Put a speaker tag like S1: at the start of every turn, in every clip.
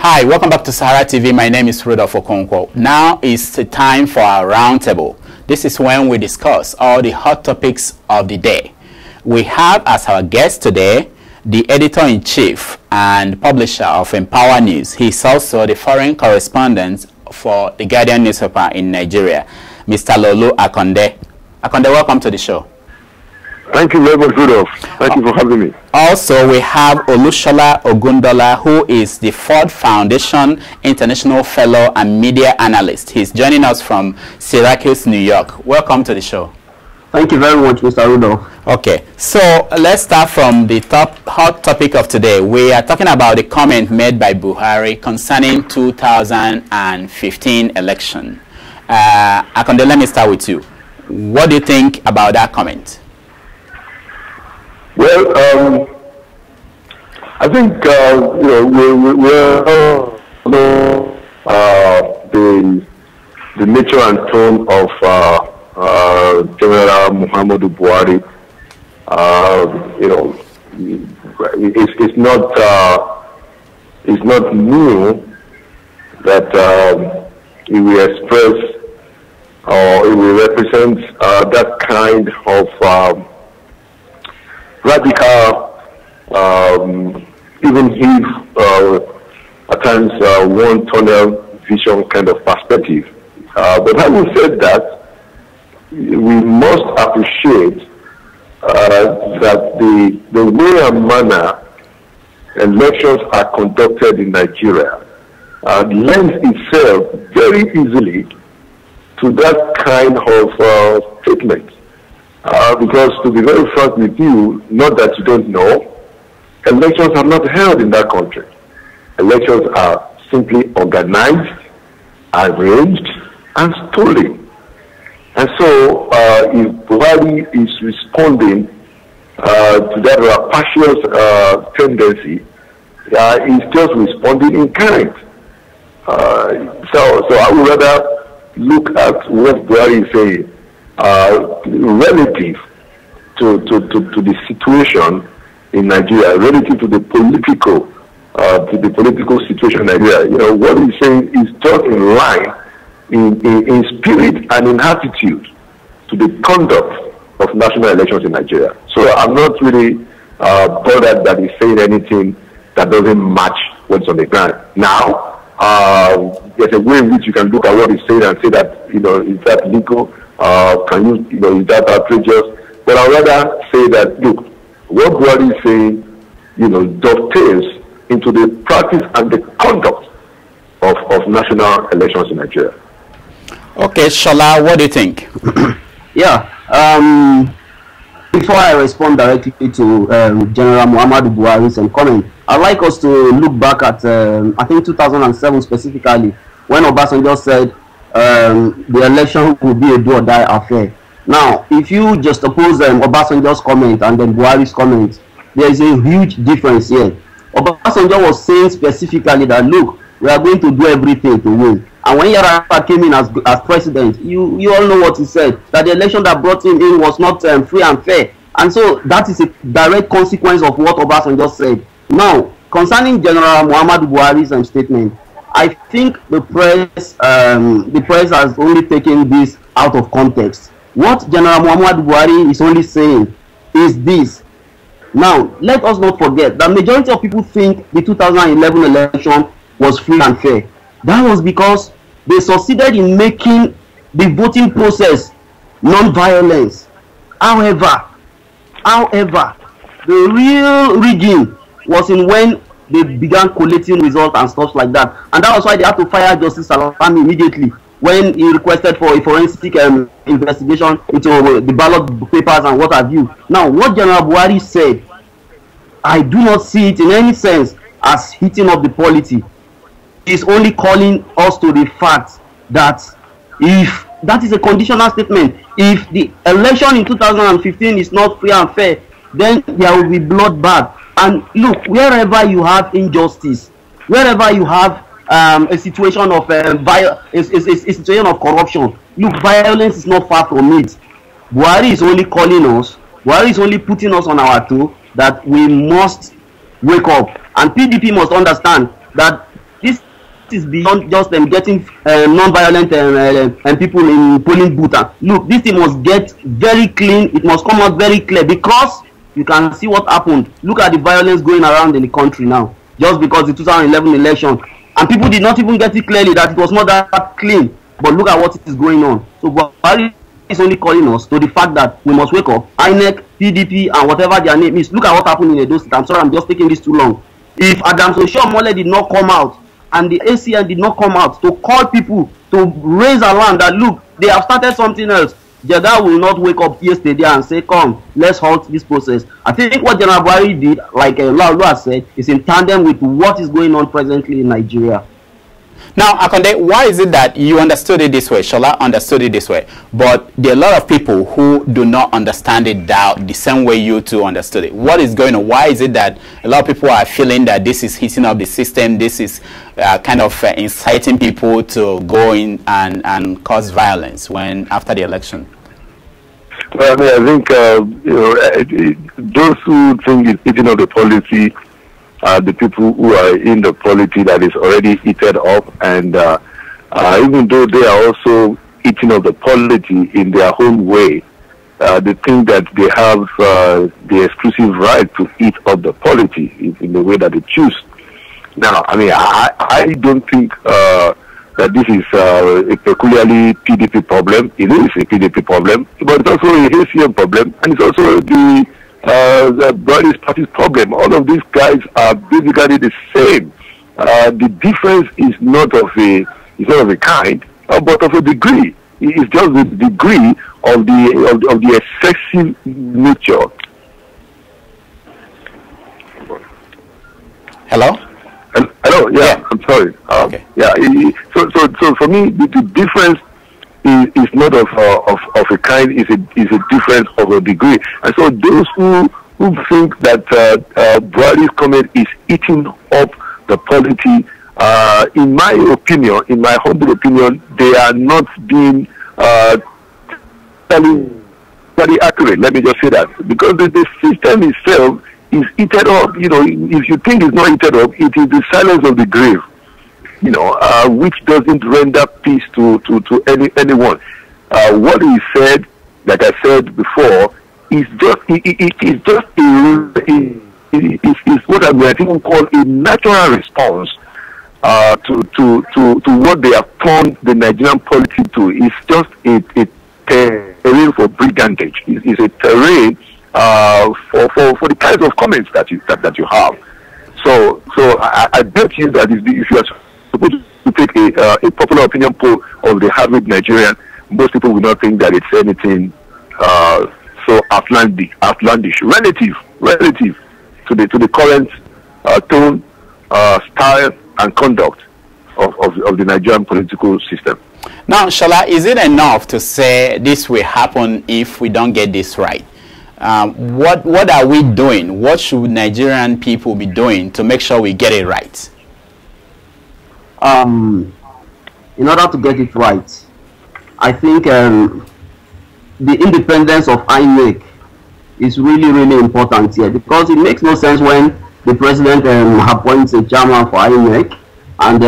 S1: Hi, welcome back to SaharaTV. My name is Rudolf Okonkwo. Now is the time for our roundtable. This is when we discuss all the hot topics of the day. We have as our guest today the editor-in-chief and publisher of Empower News. He's also the foreign correspondent for the Guardian newspaper in Nigeria, Mr. Laolu Akande. Akande, welcome to the show.
S2: Thank you very much, Rudolf. Thank you for having me.
S1: Also, we have Olusola Ogundola, who is the Ford Foundation International Fellow and Media Analyst. He's joining us from Syracuse, New York. Welcome to the show.
S3: Thank you very much, Mr. Rudolf.
S1: Okay, so let's start from the hot topic of today. We are talking about the comment made by Buhari concerning 2015 election. Akande, let me start with you. What do you think about that comment?
S2: Well, I think the nature and tone of General Muhammadu Buhari. It's not new that he will express or he will represent that kind of radical, even if at times one tunnel vision kind of perspective. But having said that, we must appreciate that the way and manner elections are conducted in Nigeria lends itself very easily to that kind of statement. Because to be very frank with you, not that you don't know, elections are not held in that country. Elections are simply organized, arranged, and stolen. And so, if Buhari is responding to that rapacious tendency, he's just responding in kind. So I would rather look at what Buhari is saying relative to the situation in Nigeria, relative to the political situation in Nigeria. You know, what he's saying is just in line, in spirit and in attitude to the conduct of national elections in Nigeria. So I'm not really bothered that he's saying anything that doesn't match what's on the ground. Now, there's a way in which you can look at what he's saying and say that, is that legal? Is that outrageous? But I'd rather say that, look, what Buhari is saying, dovetails into the practice and the conduct of national elections in Nigeria.
S1: Okay, Shola, what do you think?
S3: Yeah, before I respond directly to General Muhammadu Buhari's comment, I'd like us to look back at, I think 2007 specifically, when Obasanjo said the election will be a do or die affair. Now, if you just oppose Obasanjo's comment and then Buhari's comment, there is a huge difference here. Obasanjo was saying specifically that, look, we are going to do everything to win. And when Yar'Adua came in as president, you all know what he said, that the election that brought him in was not free and fair. And so that is a direct consequence of what Obasanjo said. Now, concerning General Muhammadu Buhari's statement, I think the press has only taken this out of context. What General Muhammadu Buhari is only saying is this. Now, let us not forget that majority of people think the 2011 election was free and fair. That was because they succeeded in making the voting process non-violence. However, the real rigging was in when they began collating results and stuff like that. And that was why they had to fire Justice Salami immediately when he requested for a forensic investigation into the ballot papers and what have you. Now, what General Buhari said, I do not see it in any sense as heating up the polity. Is only calling us to the fact that if that is a conditional statement, if the election in 2015 is not free and fair, then there will be bloodbath. And look, wherever you have injustice, wherever you have a situation of a situation of corruption, look, violence is not far from it. Buhari is only calling us, Buhari is only putting us on our toe that we must wake up, and PDP must understand that this is beyond just getting non-violent people in polling booth. Look, this thing must get very clean. It must come out very clear, because you can see what happened. Look at the violence going around in the country now, just because the 2011 election, and people did not even get it clearly that it was not that clean. But look at what is going on. So Buhari is only calling us to the fact that we must wake up. INEC, PDP, and whatever their name is. Look at what happened in Edo State. I'm sorry, I'm just taking this too long. If Adams Oshiomhole did not come out, and the ACN did not come out to call people to raise alarm that, look, they have started something else, Jega will not wake up yesterday and say, come, let's halt this process. I think what General Buhari did, like Laolu has said, is in tandem with what is going on presently in Nigeria.
S1: Now, Akande, why is it that you understood it this way? Shola understood it this way, but there are a lot of people who do not understand it the same way you two understood it. What is going on? Why is it that a lot of people are feeling that this is heating up the system, this is kind of inciting people to go in and cause violence when after the election?
S2: Well, I mean, I think those who think it's heating up the policy, the people who are in the polity that is already heated up, and even though they are also eating up the polity in their own way, they think that they have the exclusive right to eat up the polity in the way that they choose. Now, I mean, I don't think that this is a peculiarly PDP problem. It is a PDP problem, but it's also a ACM problem, and it's also the Buhari's party's problem. All of these guys are basically the same. The difference is not of a kind, but of a degree. It's just the degree of the excessive nature.
S1: Hello?
S2: Hello. Yeah. I'm sorry.
S1: Okay.
S2: Yeah. So for me, the difference is not of a kind, is a difference of a degree. And so those who think that Buhari's comment is eating up the polity, in my opinion, in my humble opinion, they are not being very accurate. Let me just say that, because the system itself is eaten up. You know, if you think it's not eaten up, it is the silence of the grave. You know, which doesn't render peace to anyone. What he said, like I said before, is just what I might even call a natural response to what they have turned the Nigerian polity to. It's just a terrain for brigandage. It's a terrain for the kinds of comments that you have. So I bet you that if you are supposed to take a popular opinion poll of the average Nigerian, most people will not think that it's anything so outlandish relative to the current tone, style, and conduct of the Nigerian political system.
S1: Now, Shola, is it enough to say this will happen if we don't get this right? What are we doing? What should Nigerian people be doing to make sure we get it right?
S3: In order to get it right, I think the independence of INEC is really important here, because it makes no sense when the president appoints a chairman for INEC, and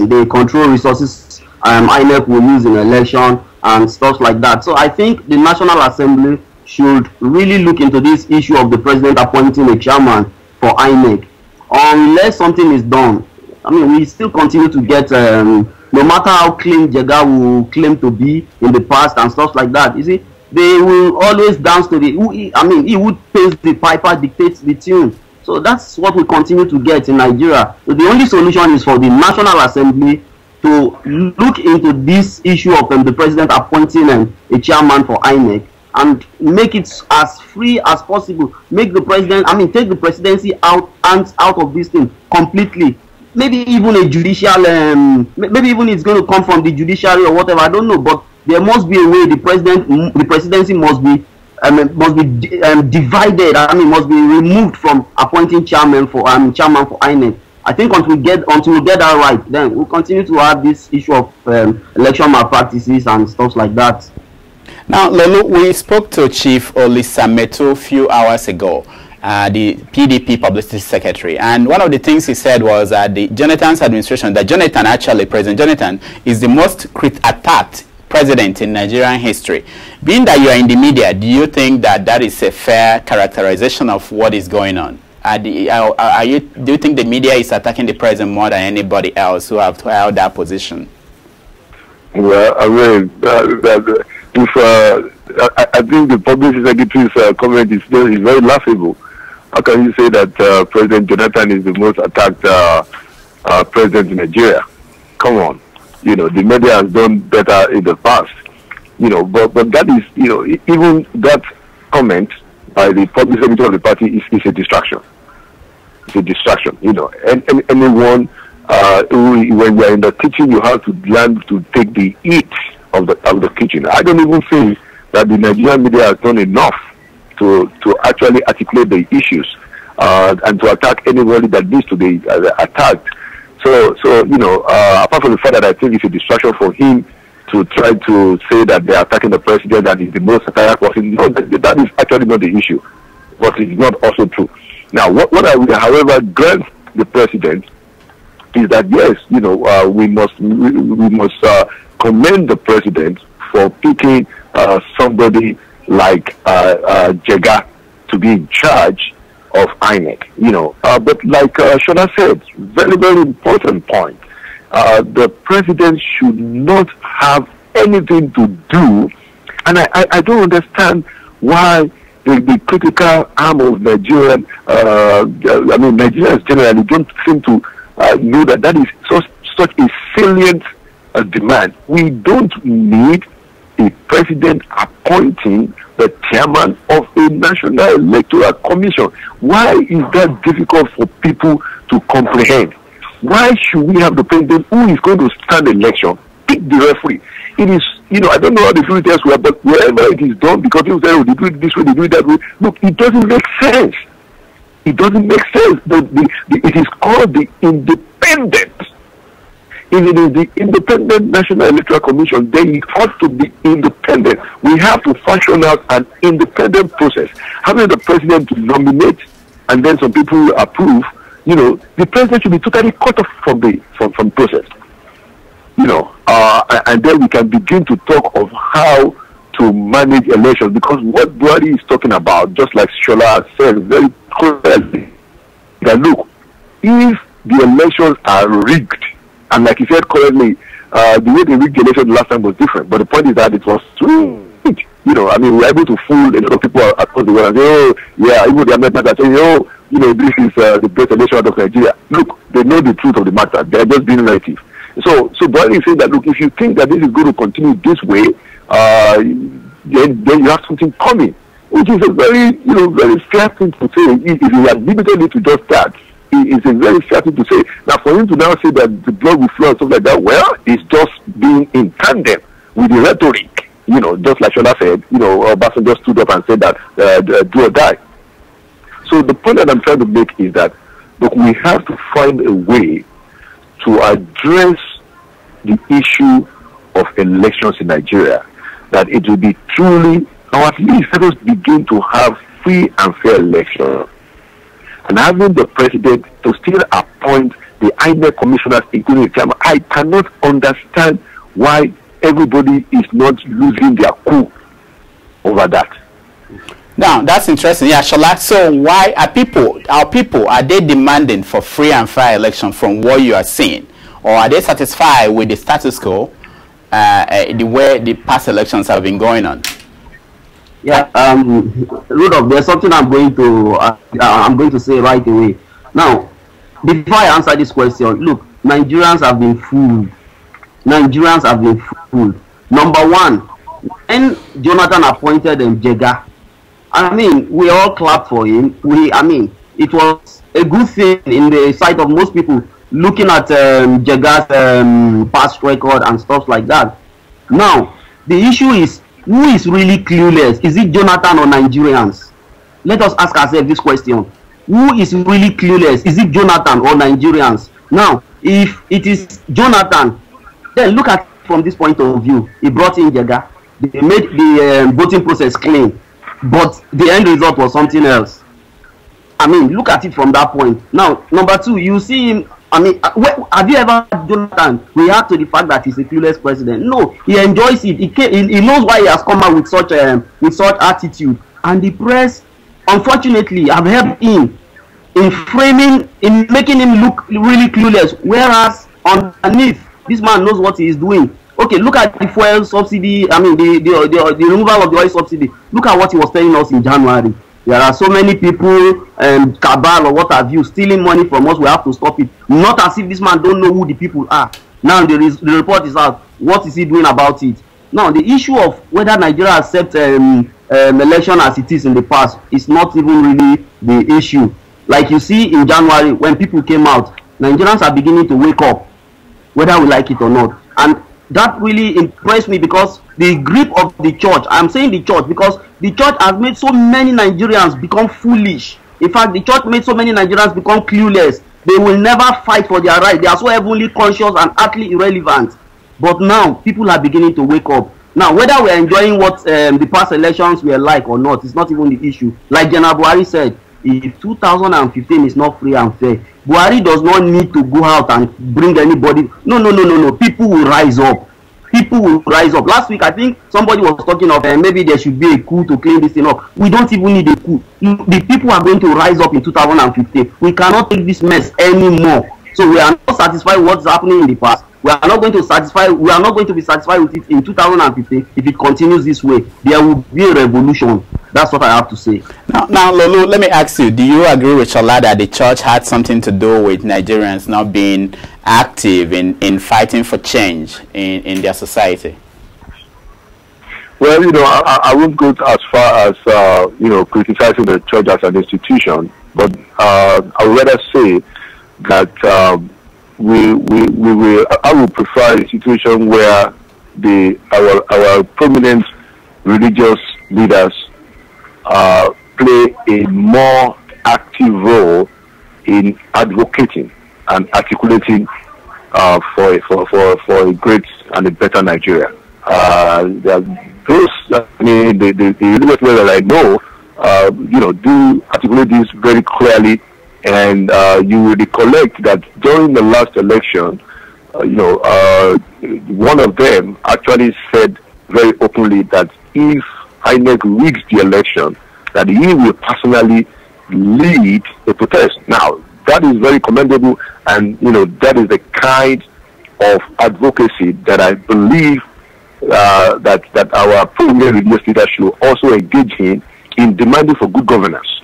S3: they control resources INEC will use in election and stuff like that. So I think the National Assembly should really look into this issue of the president appointing a chairman for INEC. Unless something is done, I mean, we still continue to get, no matter how clean Jega will claim to be in the past and stuff like that, you see, they will always dance to he would pace the piper, dictates the tune. So that's what we continue to get in Nigeria. So the only solution is for the National Assembly to look into this issue of the president appointing a chairman for INEC and make it as free as possible. Make the president, take the presidency out of this thing completely. Maybe even a judicial, maybe even it's going to come from the judiciary or whatever. I don't know, but there must be a way the presidency must be divided. Must be removed from appointing chairman for INEC. I think until we get that right, then we'll continue to have this issue of election malpractices and stuff like that.
S1: Now, Laolu, we spoke to Chief Olisameto a few hours ago. the PDP publicity secretary. And one of the things he said was that Jonathan's administration, that Jonathan, actually, President Jonathan, is the most attacked president in Nigerian history. Being that you are in the media, do you think that that is a fair characterization of what is going on? Do you think the media is attacking the president more than anybody else who have held that position?
S2: Well, I mean, I think the publicity secretary's comment is very laughable. How can you say that President Jonathan is the most attacked president in Nigeria? Come on. You know, the media has done better in the past. You know, but that is, you know, even that comment by the public secretary of the party is a distraction. It's a distraction, you know. And anyone when you're in the kitchen, you have to learn to take the heat of the kitchen. I don't even think that the Nigerian media has done enough to actually articulate the issues and to attack anybody that needs to be attacked. So you know, apart from the fact that I think it's a distraction for him to try to say that they're attacking the president and he's the most attacked person, no, that is actually not the issue. But it's not also true. Now, what I will, however, grant the president is that yes, you know, we must commend the president for picking somebody like Jega to be in charge of INEC, you know. But like Shona said, very, very important point. The president should not have anything to do, and I don't understand why the critical arm of Nigerian, I mean, Nigerians generally don't seem to know that is such a salient demand. We don't need a president appointing the chairman of a national electoral commission. Why is that difficult for people to comprehend? Why should we have the president who is going to stand election, pick the referee? It is, you know, I don't know how the filters were, but wherever it is done, because people say, oh, they do it this way, they do it that way. Look, it doesn't make sense. It doesn't make sense. It is called the independent. If it is the independent National Electoral Commission, then it ought to be independent. We have to fashion out an independent process. Having the president to nominate and then some people approve, you know, the president should be totally cut off from the process. You know, and then we can begin to talk of how to manage elections, because what Buhari is talking about, just like Shola said very clearly, that look, if the elections are rigged, and like he said correctly, the way they rigged the election the last time was different, but the point is that it was rigged. You know, I mean, we were able to fool a lot of people across the world and say, oh, yeah, even the Americans are saying, oh, you know, this is the best election out of Nigeria. Look, they know the truth of the matter. They're just being relative. So Buhari is saying that, look, if you think that this is going to continue this way, then you have something coming, which is a very, you know, very fair thing to say. If you had limited it to just that, it's a very fair thing to say. Now, for him to now say that the blood will flow and stuff like that, well, it's just being in tandem with the rhetoric. You know, just like Shona said, you know, Obasanjo just stood up and said that do or die. So the point that I'm trying to make is that, look, we have to find a way to address the issue of elections in Nigeria, that it will be truly, or at least let us begin to have free and fair elections. And having the president to still appoint the INEC commissioners, including the chairman, I cannot understand why everybody is not losing their cool over that.
S1: Now, that's interesting. Yeah, Shola. So why are our people, are they demanding for free and fair election from what you are seeing? Or are they satisfied with the status quo, the way the past elections have been going on?
S3: Yeah, Rudolf, there's something I'm going to say right away. Now, before I answer this question, look, Nigerians have been fooled. Nigerians have been fooled. Number one, when Jonathan appointed Jega, I mean, we all clapped for him. I mean, it was a good thing in the sight of most people, looking at Jega's past record and stuff like that. Now, the issue is, who is really clueless? Is it Jonathan or Nigerians? Let us ask ourselves this question. Who is really clueless? Is it Jonathan or Nigerians? Now, if it is Jonathan, then look at it from this point of view. He brought in Jega. They made the voting process clean. But the end result was something else. I mean, look at it from that point. Now, number two, you see him. I mean, have you ever, Jonathan, react to the fact that he's a clueless president? No, he enjoys it. He knows why he has come out with such attitude. And the press, unfortunately, have helped him in framing, in making him look really clueless. Whereas underneath, this man knows what he is doing. Okay, look at the fuel subsidy. I mean, the removal of the oil subsidy. Look at what he was telling us in January. There are so many people, cabal or what have you, stealing money from us. We have to stop it. Not as if this man don't know who the people are. Now the report is out. What is he doing about it? Now the issue of whether Nigeria accepts election as it is in the past is not even really the issue. Like you see in January, when people came out, Nigerians are beginning to wake up, whether we like it or not. And that really impressed me, because the grip of the church, I'm saying the church because the church has made so many Nigerians become foolish. In fact, the church made so many Nigerians become clueless. They will never fight for their rights. They are so heavenly conscious and utterly irrelevant. But now people are beginning to wake up. Now, whether we're enjoying what the past elections were like or not, it's not even the issue. Like General Buhari said, if 2015 is not free and fair, Buhari does not need to go out and bring anybody. No. People will rise up. People will rise up. Last week, I think somebody was talking of maybe there should be a coup to clean this thing up. We don't even need a coup. The people are going to rise up in 2015. We cannot take this mess anymore. So we are not satisfied with what's happening in the past. We are not going to be satisfied with it in 2015 if it continues this way. There will be a revolution. That's what I have to say.
S1: Now, Laolu, let me ask you, do you agree with Shola that the church had something to do with Nigerians not being active in fighting for change in their society?
S2: Well, I won't go as far as, criticizing the church as an institution, but I would rather say that I would prefer a situation where our prominent religious leaders play a more active role in advocating and articulating for a great and a better Nigeria. Those, the religious leaders that I know, do articulate this very clearly. And you will recollect that during the last election, one of them actually said very openly that if INEC rigs the election, that he will personally lead a protest. Now, that is very commendable, and that is the kind of advocacy that I believe that our prominent religious leaders should also engage in demanding for good governance.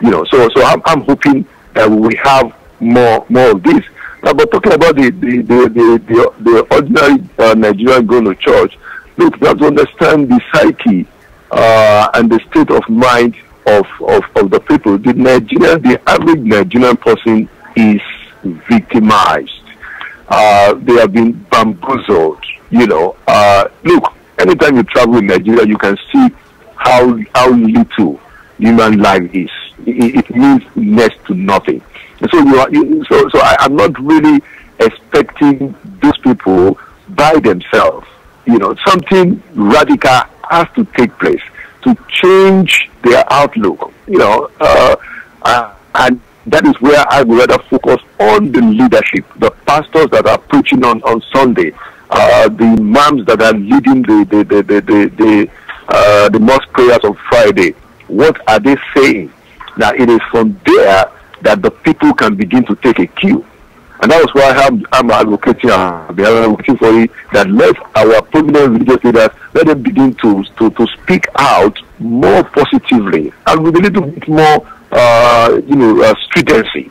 S2: So I'm hoping that we have more of this. Now, but talking about the ordinary Nigerian going to church, look, we have to understand the psyche and the state of mind of the people. The average Nigerian person is victimized. They have been bamboozled. Look, anytime you travel in Nigeria, you can see how little human life is. It means next to nothing. So I'm not really expecting those people by themselves. Something radical has to take place to change their outlook. And that is where I would rather focus on the leadership, the pastors that are preaching on Sunday, the imams that are leading the mosque prayers on Friday. What are they saying? Now, it is from there that the people can begin to take a cue. And that was why I'm advocating for it, that let our prominent religious leaders, let them begin to speak out more positively and with a little bit more, stridency.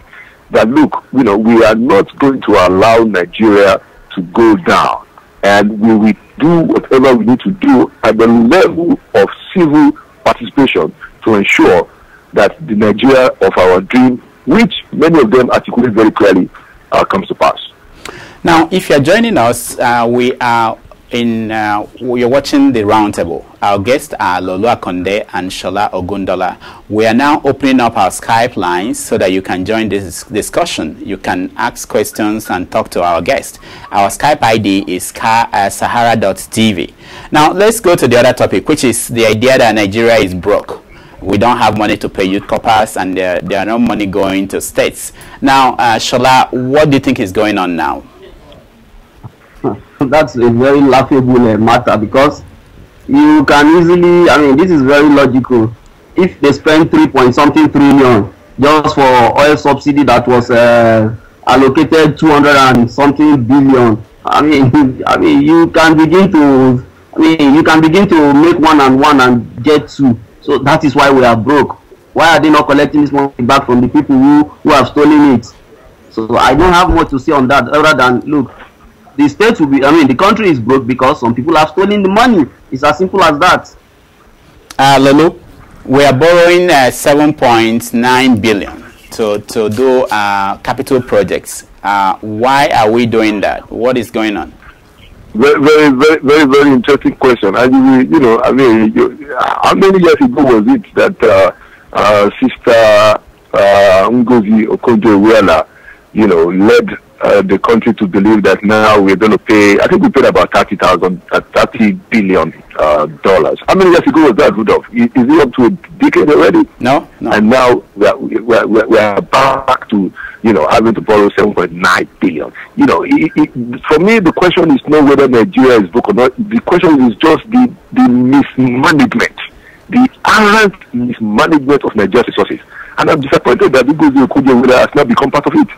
S2: That look, we are not going to allow Nigeria to go down, and we will do whatever we need to do at the level of civil participation to ensure that the Nigeria of our dream, which many of them articulate very clearly, comes to pass.
S1: Now, if you're joining us, we are you're watching the Roundtable. Our guests are Laolu Akande and Olusola Ogundola. We are now opening up our Skype lines so that you can join this discussion. You can ask questions and talk to our guests. Our Skype ID is sahara.tv. Now, let's go to the other topic, which is the idea that Nigeria is broke. We don't have money to pay youth corpers, and there are no money going to states. Now, Shola, what do you think is going on now?
S3: That's a very laughable matter, because you can easily, I mean, this is very logical. If they spend 3.something trillion just for oil subsidy that was allocated 200 and something billion, I mean, you can begin to make one and get two. So that is why we are broke. Why are they not collecting this money back from the people who have stolen it? So I don't have much to say on that, other than, look, the state will be, I mean, the country is broke because some people have stolen the money. It's as simple as that.
S1: Laolu, we are borrowing 7.9 billion to do capital projects. Why are we doing that? What is going on?
S2: Very interesting question. And you know, I mean, how many years ago was it that Sister Ngozi Okonjo-Iweala, you know, led the country to believe that now we're going to pay, I think we paid about $30 billion. How many years ago was that, Rudolf? Is it up to a decade already?
S1: No.
S2: And now we are back to, you know, having to borrow 7.9 billion. You know, for me, the question is not whether Nigeria is broke or not. The question is just the mismanagement, the arrant mismanagement of Nigeria's resources. And I'm disappointed that Ngozi Okonjo-Iweala has now become part of it.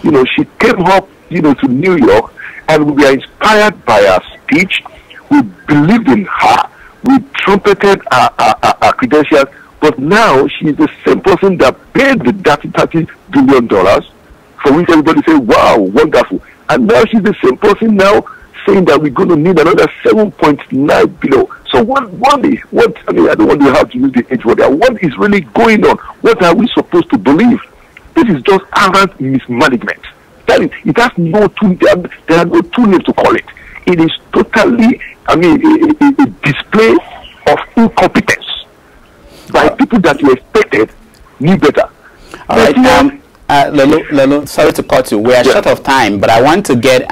S2: You know, she came up, you know, to New York, and we are inspired by her speech. We believed in her. We trumpeted her credentials. But now she is the same person that paid the $30 billion, for which everybody said, wow, wonderful. And now she's the same person now saying that we're going to need another 7.9 billion. So what I mean, I don't want to have to use the H word there. What is really going on? What are we supposed to believe? This is just arrant mismanagement. It has no two, there are no two names to call it. It is totally, I mean, a display of incompetence by people that you expected knew better.
S1: All right, Laolu, sorry to cut you. We are short of time, but I want to get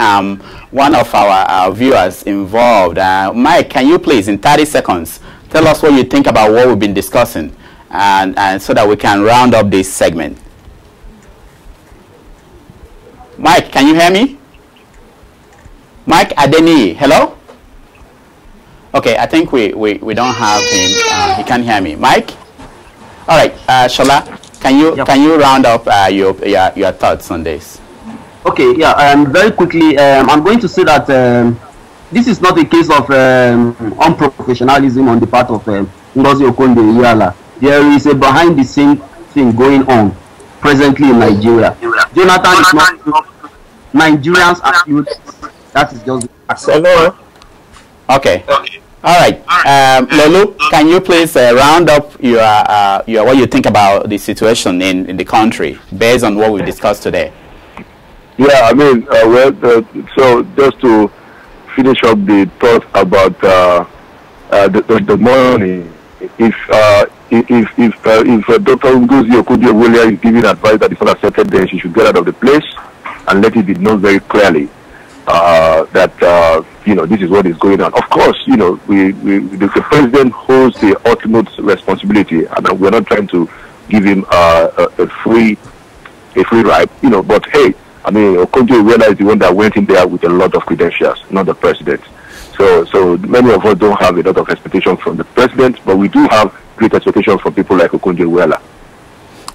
S1: one of our viewers involved. Mike, can you please, in 30 seconds, tell us what you think about what we've been discussing, and so that we can round up this segment. Mike, can you hear me? Mike Adeni, hello? Okay, I think we don't have him. He can't hear me. Mike? All right, Shola, can you round up your thoughts on this?
S3: Okay, yeah, very quickly, I'm going to say that this is not a case of unprofessionalism on the part of Ngozi Okonjo-Iweala. There is a behind-the-scenes thing going on presently in Nigeria. Jonathan is not Nigerians are youth. That is just
S1: hello. Okay. All right. Laolu, can you please round up your what you think about the situation in the country based on what we discussed today?
S2: Yeah, I mean, so just to finish up the thought about the money, if Dr. Ngozi Okonjo-Iweala is giving advice that is not accepted, then she should get out of the place and let it be known very clearly that you know, this is what is going on. Of course, you know, the president holds the ultimate responsibility, and we're not trying to give him a free ride, you know. But hey, I mean, Okonjo-Iweala is the one that went in there with a lot of credentials, not the president. So many of us don't have a lot of expectations from the president, but we do have great expectations from people like Okonjo-Iweala.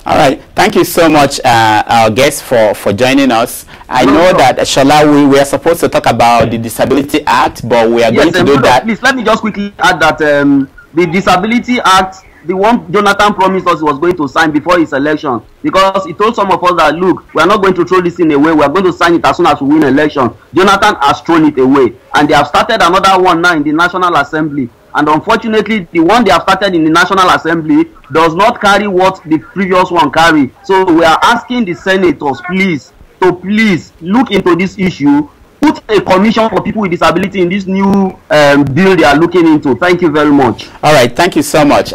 S1: All right, thank you so much, our guests, for joining us. I know that, Shola, we are supposed to talk about the Disability Act, but we are going to do that.
S3: Please, let me just quickly add that the Disability Act, the one Jonathan promised us he was going to sign before his election, because he told some of us that, look, we are not going to throw this thing away, we are going to sign it as soon as we win election. Jonathan has thrown it away, and they have started another one now in the National Assembly. And unfortunately, the one they have started in the National Assembly does not carry what the previous one carried. So we are asking the senators, please, to please look into this issue. Put a commission for people with disability in this new bill they are looking into. Thank you very much.
S1: All right, thank you so much.